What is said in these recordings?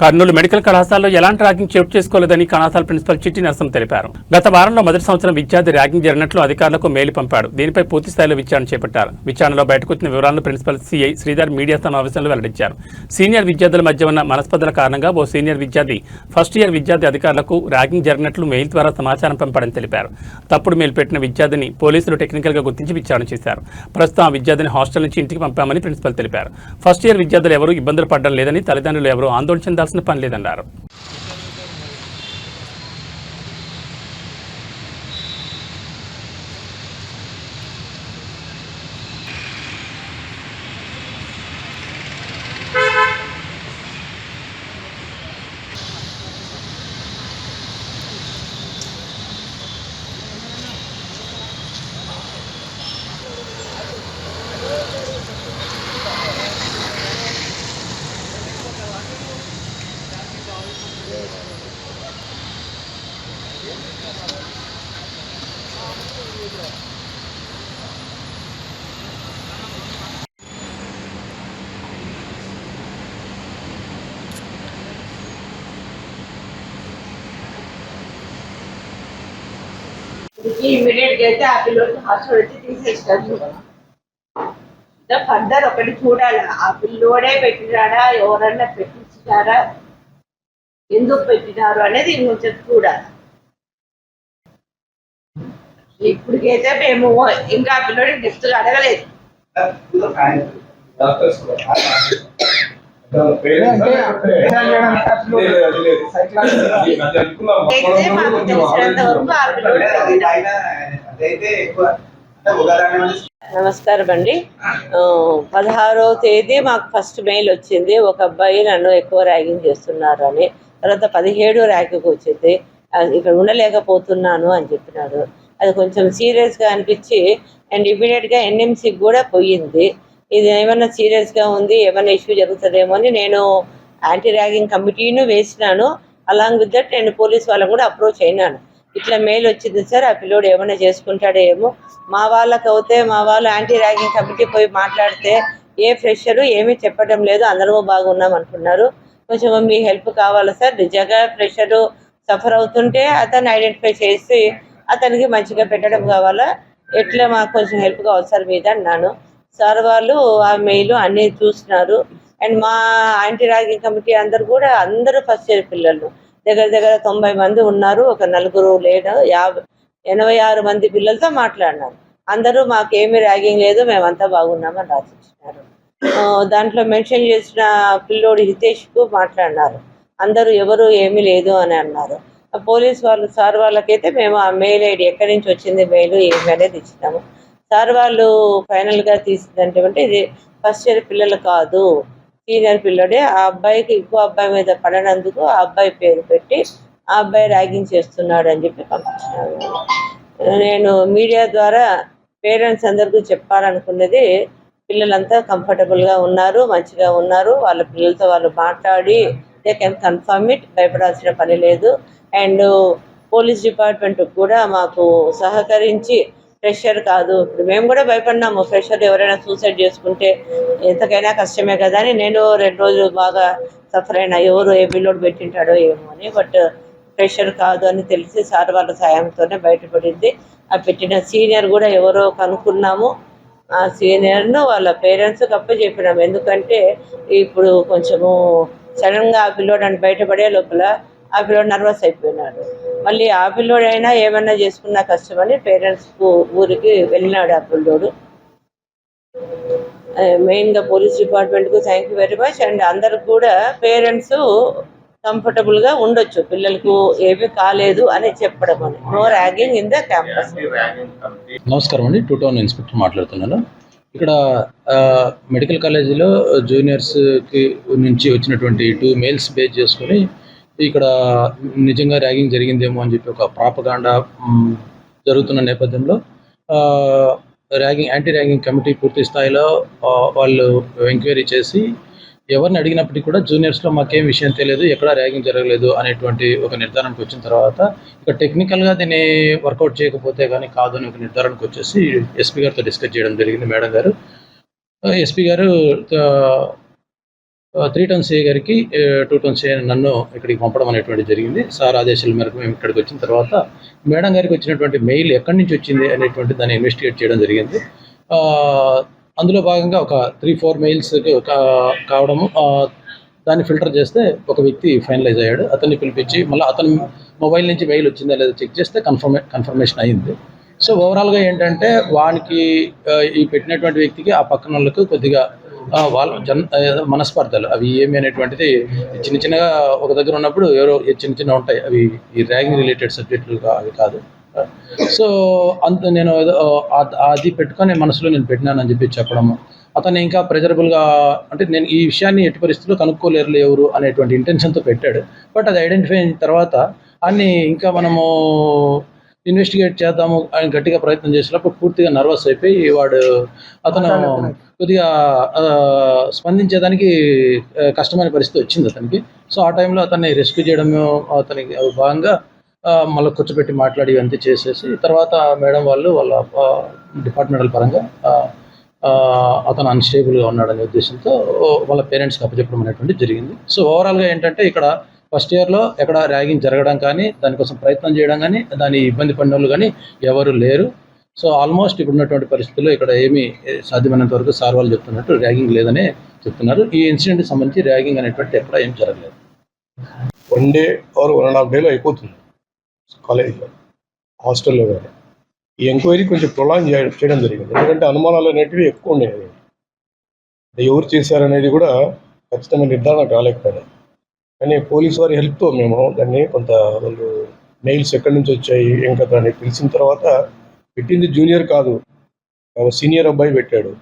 Kurnool medical కళాశాలలో ఎలాంటి ragging చోటు చేసుకోలేదని కళాశాల ప్రిన్సిపల్ చిట్టి నరసం తెలిపారు. గత వారంలో మొదటి సంవత్సరం విద్యార్థి ర్యాగింగ్ జరిగినట్లు అధికారులకు మెయిల్ పంపాడు. దీనిపై పూర్తి స్థాయిలో విచారణ చేపట్టారు. విచారణలో బయటకొచ్చిన వివరాలను ప్రిన్సిపల్ సిఐ శ్రీధర్ మీడియా సమావేశంలో వెల్లడించారు. సీనియర్ విద్యార్థుల మధ్య ఉన్న మనస్పర్ధల కారణంగా ఓ సీనియర్ విద్యార్థి ఫస్ట్ ఇయర్ విద్యార్థి అధికారులకు ర్యాగింగ్ జరిగినట్లు మెయిల్ ద్వారా సమాచారం పంపాడని తెలిపారు. తప్పుడు మెయిల్ పెట్టిన విద్యార్థిని పోలీసులు టెక్నికల్ గా గుర్తించి విచారణ చేశారు. ప్రస్తుతం ఆ విద్యార్థిని హాస్టల్ నుంచి ఇంటికి పంపామని ప్రిన్సిపల్ తెలిపారు. ఫస్ట్ ఇయర్ విద్యార్థులు ఎవరూ ఇబ్బందులు పడడం లేదని, తల్లిదండ్రులు ఎవరూ ఆందోళన చెందాల్సిన పని లేదన్నారు. ఇమీడియట్ గా అయితే ఆ పిల్లోడిని హాస్టల్ వచ్చి తీసేస్తారు. ఫర్దర్ ఒకటి చూడాలి, ఆ పిల్లోడే పెట్టినాడా, ఎవరన్నా పెట్టించారా, ఎందుకు పెట్టినారు అనేది కొంచెం చూడాలి. ఇప్పటికైతే మేము ఇంకా ఆ పిల్లోడి డెప్త్ గా అడగలేదు. మాకు తెలిసినంత వరకు ఆ పిల్లోడి నమస్కారం అండి. 16వ తేదీ మాకు ఫస్ట్ మెయిల్ వచ్చింది, ఒక అబ్బాయి నన్ను ఎక్కువ ర్యాగింగ్ చేస్తున్నారు అని. తర్వాత 17 ర్యాగింగ్ వచ్చింది, ఇక్కడ ఉండలేకపోతున్నాను అని చెప్పినాడు. అది కొంచెం సీరియస్గా అనిపించి అండ్ ఇమీడియట్గా ఎన్ఎంసీకి కూడా పోయింది. ఇది ఏమన్నా సీరియస్గా ఉంది, ఏమైనా ఇష్యూ జరుగుతుందేమో అని నేను యాంటీ ర్యాగింగ్ కమిటీను వేసినాను. అలాంగ్ విత్ దట్ నేను పోలీస్ వాళ్ళని కూడా అప్రోచ్ అయినాను. ఇట్లా మెయిల్ వచ్చింది సార్, ఆ పిల్లోడు ఏమైనా చేసుకుంటాడో ఏమో. మా వాళ్ళకి అయితే మా వాళ్ళు యాంటీ ర్యాగింగ్ కమిటీ పోయి మాట్లాడితే ఏ ఫ్రెషరు ఏమీ చెప్పడం లేదు, అందరూ బాగున్నాం అంటున్నారు. కొంచెం మీ హెల్ప్ కావాలా సార్, నిజంగా ఫ్రెషరు సఫర్ అవుతుంటే అతన్ని ఐడెంటిఫై చేసి అతనికి మంచిగా పెట్టడం కావాలా, ఎట్లా మాకు కొంచెం హెల్ప్ కావాలి సార్ మీద అన్నాను. సార్ వాళ్ళు ఆ మెయిల్ అన్నీ చూసినారు. అండ్ మా యాంటీ ర్యాగింగ్ కమిటీ అందరూ ఫస్ట్ ఇయర్ పిల్లలు దగ్గర 90 మంది ఉన్నారు. ఒక 4 లేదా 86 మంది పిల్లలతో మాట్లాడినారు. అందరూ మాకేమీ ర్యాగింగ్ లేదు, మేమంతా బాగున్నామని రాసిచ్చినారు. దాంట్లో మెన్షన్ చేసిన పిల్లోడు హితేష్కు మాట్లాడినారు. అందరూ ఎవరు ఏమీ లేదు అని అన్నారు. పోలీస్ వాళ్ళు సార్ వాళ్ళకైతే మేము ఆ మెయిల్ ఐడి ఎక్కడి నుంచి వచ్చింది మెయిల్ ఏమి అనేది ఇచ్చినాము. సార్ వాళ్ళు ఫైనల్గా తీసిందంటే ఇది ఫస్ట్ ఇయర్ పిల్లలు కాదు, సీనియర్ పిల్లడే. ఆ అబ్బాయికి ఇంకో అబ్బాయి మీద పడినందుకు ఆ అబ్బాయి పేరు పెట్టి ఆ అబ్బాయి ర్యాగింగ్ చేస్తున్నాడు అని చెప్పి పంపించినాడు. నేను మీడియా ద్వారా పేరెంట్స్ అందరికీ చెప్పాలనుకున్నది, పిల్లలంతా కంఫర్టబుల్గా ఉన్నారు, మంచిగా ఉన్నారు. వాళ్ళ పిల్లలతో వాళ్ళు మాట్లాడి దే కెన్ కన్ఫర్మ్ ఇట్, భయపడాల్సిన పని లేదు. అండ్ పోలీస్ డిపార్ట్మెంట్ కూడా మాకు సహకరించి ప్రెషర్ కాదు, ఇప్పుడు మేము కూడా భయపడినాము, ప్రెషర్ ఎవరైనా సూసైడ్ చేసుకుంటే ఎంతకైనా కష్టమే కదా అని. నేను 2 రోజులు బాగా సఫర్ అయినా, ఎవరు ఏ పిల్లోడు పెట్టింటాడో ఏమో అని. బట్ ప్రెషర్ కాదు అని తెలిసి సార్ వాళ్ళ సాయంతోనే బయటపడింది. ఆ పెట్టిన సీనియర్ కూడా ఎవరో కనుక్కున్నాము, ఆ సీనియర్ను వాళ్ళ పేరెంట్స్కి అప్పచెప్పినాము. ఎందుకంటే ఇప్పుడు కొంచెము సడన్గా ఆ పిల్లోడు అని బయటపడే లోపల ఆ పిల్లోడు నర్వస్ అయిపోయినాడు. మళ్ళీ ఆ పిల్లోడైనా ఏమన్నా చేసుకున్నా కష్టమని పేరెంట్స్కు ఊరికి వెళ్ళినాడు ఆ పిల్లోడు. మెయిన్గా పోలీస్ డిపార్ట్మెంట్కు thank you very much. And అందరికి కూడా పేరెంట్స్ కంఫర్టబుల్గా ఉండొచ్చు, పిల్లలకు ఏమీ కాలేదు అని చెప్పడం అని. No ragging in the campus. నమస్కారం అండి, 2 టౌన్ ఇన్స్పెక్టర్ మాట్లాడుతున్నాను. ఇక్కడ మెడికల్ కాలేజీలో జూనియర్స్కి నుంచి వచ్చినటువంటి 2 మెయిల్స్ బేస్ చేసుకొని ఇక్కడ నిజంగా ర్యాగింగ్ జరిగిందేమో అని చెప్పి ఒక ప్రాపగాండా జరుగుతున్న నేపథ్యంలో యాంటీ ర్యాగింగ్ కమిటీ పూర్తి స్థాయిలో వాళ్ళు ఎంక్వైరీ చేసి ఎవరిని అడిగినప్పటికీ కూడా జూనియర్స్లో మాకేం విషయం తెలియదు, ఎక్కడ ర్యాగింగ్ జరగలేదు అనేటువంటి ఒక నిర్ధారణకు వచ్చిన తర్వాత ఇక టెక్నికల్గా దీన్ని వర్కౌట్ చేయకపోతే కానీ కాదు అని ఒక నిర్ధారణకు వచ్చేసి ఎస్పీ గారితో డిస్కస్ చేయడం జరిగింది. మేడం గారు, ఎస్పీ గారు 3 టౌన్ సిఐ గారికి 2 టౌన్ సిఐ నన్ను ఇక్కడికి పంపడం అనేటువంటి జరిగింది. సార్ ఆదేశాల మేరకు మేము ఇక్కడికి వచ్చిన తర్వాత మేడం గారికి వచ్చినటువంటి మెయిల్ ఎక్కడి నుంచి వచ్చింది అనేటువంటి దాన్ని ఇన్వెస్టిగేట్ చేయడం జరిగింది. అందులో భాగంగా ఒక 3-4 మెయిల్స్ కావడము, దాన్ని ఫిల్టర్ చేస్తే ఒక వ్యక్తి ఫైనలైజ్ అయ్యాడు. అతన్ని పిలిపించి మళ్ళీ అతని మొబైల్ నుంచి మెయిల్ వచ్చిందా లేదా చెక్ చేస్తే కన్ఫర్మేషన్ అయింది. సో ఓవరాల్గా ఏంటంటే వానికి ఈ పెట్టినటువంటి వ్యక్తికి ఆ పక్కన వాళ్ళకు కొద్దిగా వాళ్ళ మనస్పర్ధలు అవి ఏమి అనేటువంటిది చిన్నగా ఒక దగ్గర ఉన్నప్పుడు ఎవరో చిన్న ఉంటాయి, అవి ఈ ర్యాగింగ్ రిలేటెడ్ సబ్జెక్టులు అవి కాదు. సో అంత నేను అది పెట్టుకొని మనసులో నేను పెట్టినానని చెప్పి చెప్పడము, అతను ఇంకా ప్రెజరబుల్గా అంటే నేను ఈ విషయాన్ని ఎట్టి పరిస్థితుల్లో కనుక్కోలేరు ఎవరు అనేటువంటి ఇంటెన్షన్తో పెట్టాడు. బట్ అది ఐడెంటిఫై అయిన తర్వాత అన్ని ఇంకా మనము ఇన్వెస్టిగేట్ చేద్దాము అని గట్టిగా ప్రయత్నం చేసినప్పుడు పూర్తిగా నర్వస్ అయిపోయి అతను కొద్దిగా స్పందించేదానికి కష్టమైన పరిస్థితి వచ్చింది అతనికి. సో ఆ టైంలో అతన్ని రెస్క్యూ చేయడము, అతనికి భాగంగా మళ్ళీ కూర్చోబెట్టి మాట్లాడి అంతే చేసేసి తర్వాత మేడం వాళ్ళు వాళ్ళ డిపార్ట్మెంటల్ పరంగా అతను అన్స్టేబుల్గా ఉన్నాడనే ఉద్దేశంతో వాళ్ళ పేరెంట్స్కి అప్పచెప్పడం అనేటువంటి జరిగింది. సో ఓవరాల్గా ఏంటంటే ఇక్కడ ఫస్ట్ ఇయర్లో ఎక్కడ ర్యాగింగ్ జరగడం కానీ దానికోసం ప్రయత్నం చేయడం కానీ దాని ఇబ్బంది పడిన వాళ్ళు కానీ ఎవరు లేరు. సో ఆల్మోస్ట్ ఇప్పుడున్నటువంటి పరిస్థితుల్లో ఇక్కడ ఏమీ సాధ్యమైనంత వరకు సార్ వాళ్ళు చెప్తున్నట్టు ర్యాగింగ్ లేదనే చెప్తున్నారు. ఈ ఇన్సిడెంట్కి సంబంధించి ర్యాగింగ్ అనేటువంటి ఎక్కడ ఏం జరగలేదు. 1 డే ఆర్ 1.5 డేలో అయిపోతుంది కాలేజీలో, హాస్టల్లో కానీ. ఈ ఎంక్వైరీ కొంచెం ప్రొలాంగ్ చేయడం జరిగింది, ఎందుకంటే అనుమానాలు అనేటివి ఎక్కువ ఉండేవి. ఎవరు చేశారనేది కూడా ఖచ్చితంగా నిర్ధారణ కాలేకపోయినాయి. కానీ పోలీసు వారి హెల్ప్తో మేము దాన్ని కొంత వాళ్ళు మెయిల్స్ ఎక్కడి నుంచి వచ్చాయి ఏం కదా అని తెలిసిన తర్వాత, పెట్టింది జూనియర్ కాదు సీనియర్ అబ్బాయి పెట్టాడు.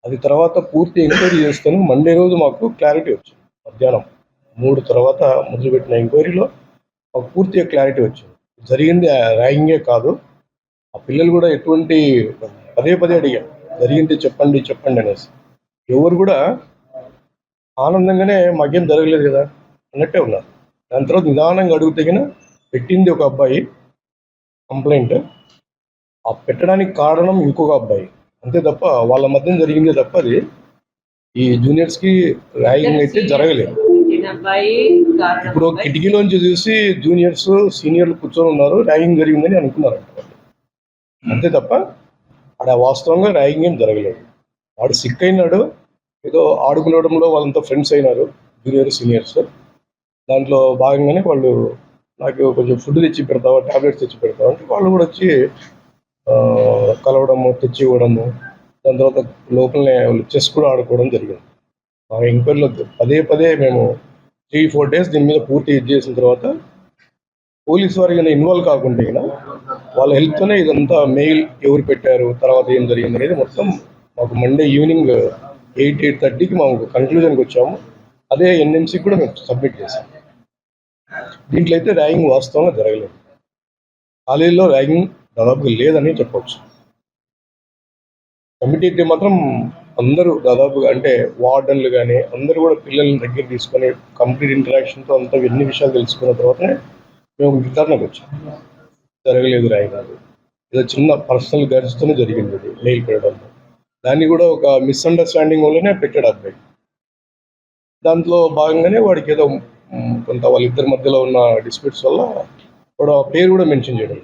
అది తర్వాత పూర్తి ఎంక్వైరీ చేస్తాను. మండే రోజు మాకు క్లారిటీ వచ్చింది. మధ్యాహ్నం 3 తర్వాత మొదలుపెట్టిన ఎంక్వైరీలో మాకు పూర్తిగా క్లారిటీ వచ్చింది. జరిగింది ర్యాగింగే కాదు. ఆ పిల్లలు కూడా ఎటువంటి పదే అడిగారు, జరిగింది చెప్పండి అనేసి. ఎవరు కూడా ఆనందంగానే మాకేం జరగలేదు కదా అన్నట్టే ఉన్నారు. దాని తర్వాత నిదానంగా అడుగుతగిన పెట్టింది ఒక అబ్బాయి కంప్లైంట్, ఆ పెట్టడానికి కారణం ఇంకొక అబ్బాయి, అంతే తప్ప వాళ్ళ మధ్య జరిగిందే తప్ప అది ఈ జూనియర్స్కి ర్యాగింగ్ అయితే జరగలేదు. ఇప్పుడు కిటికీలోంచి చూసి జూనియర్స్ సీనియర్లు కూర్చొని ఉన్నారు, ర్యాగింగ్ జరిగిందని అనుకున్నారంట. అంతే తప్ప అక్కడ వాస్తవంగా ర్యాగింగ్ ఏం జరగలేదు. వాడు సిక్ అయినాడు, ఏదో ఆడుకునడంలో వాళ్ళంతా ఫ్రెండ్స్ అయినారు జూనియర్ సీనియర్స్. దాంట్లో భాగంగానే వాళ్ళు నాకు కొంచెం ఫుడ్ తెచ్చి పెడతావా, ట్యాబ్లెట్స్ తెచ్చి పెడతావా అంటే వాళ్ళు కూడా వచ్చి కలవడము, తెచ్చి ఇవ్వడము. దాని తర్వాత లోపలనే వాళ్ళు చెస్ కూడా ఆడుకోవడం జరిగింది. మా ఎంక్వైరీలో పదే మేము 3-4 డేస్ దీని మీద పూర్తి చేసిన తర్వాత పోలీసు వారికి ఇన్వాల్వ్ కాకుండా వాళ్ళ హెల్ప్తోనే ఇదంతా మెయిల్ ఎవరు పెట్టారు, తర్వాత ఏం జరిగింది అనేది మొత్తం మాకు మండే ఈవినింగ్ 8-8:30కి మాకు కన్క్లూజన్కి వచ్చాము. అదే ఎన్ఎంసీకి కూడా మేము సబ్మిట్ చేశాం. దీంట్లో అయితే ర్యాగింగ్ వాస్తవంగా జరగలేదు. కాలేజీలో ర్యాగింగ్ దాదాపుగా లేదని చెప్పవచ్చు. కమిటీ అయితే మాత్రం అందరూ దాదాపుగా అంటే వార్డన్లు కానీ అందరూ కూడా పిల్లల్ని దగ్గర తీసుకొని కంప్లీట్ ఇంటరాక్షన్తో అంతా ఎన్ని విషయాలు తెలుసుకున్న తర్వాతనే మేము నిర్ధారణకు వచ్చాం. జరగలేదు ర్యాగింగ్, ఏదో చిన్న పర్సనల్ గర్జ్తోనే జరిగింది అది మెయిల్ పెట్టడం. దాన్ని కూడా ఒక మిస్అండర్స్టాండింగ్ వల్లనే పెట్టాడు అబ్బాయి. దాంట్లో భాగంగానే వాడికి ఏదో కొంత వాళ్ళిద్దరి మధ్యలో ఉన్న డిస్ప్యూట్స్ వల్ల కూడా పేరు కూడా మెన్షన్ చేయడం.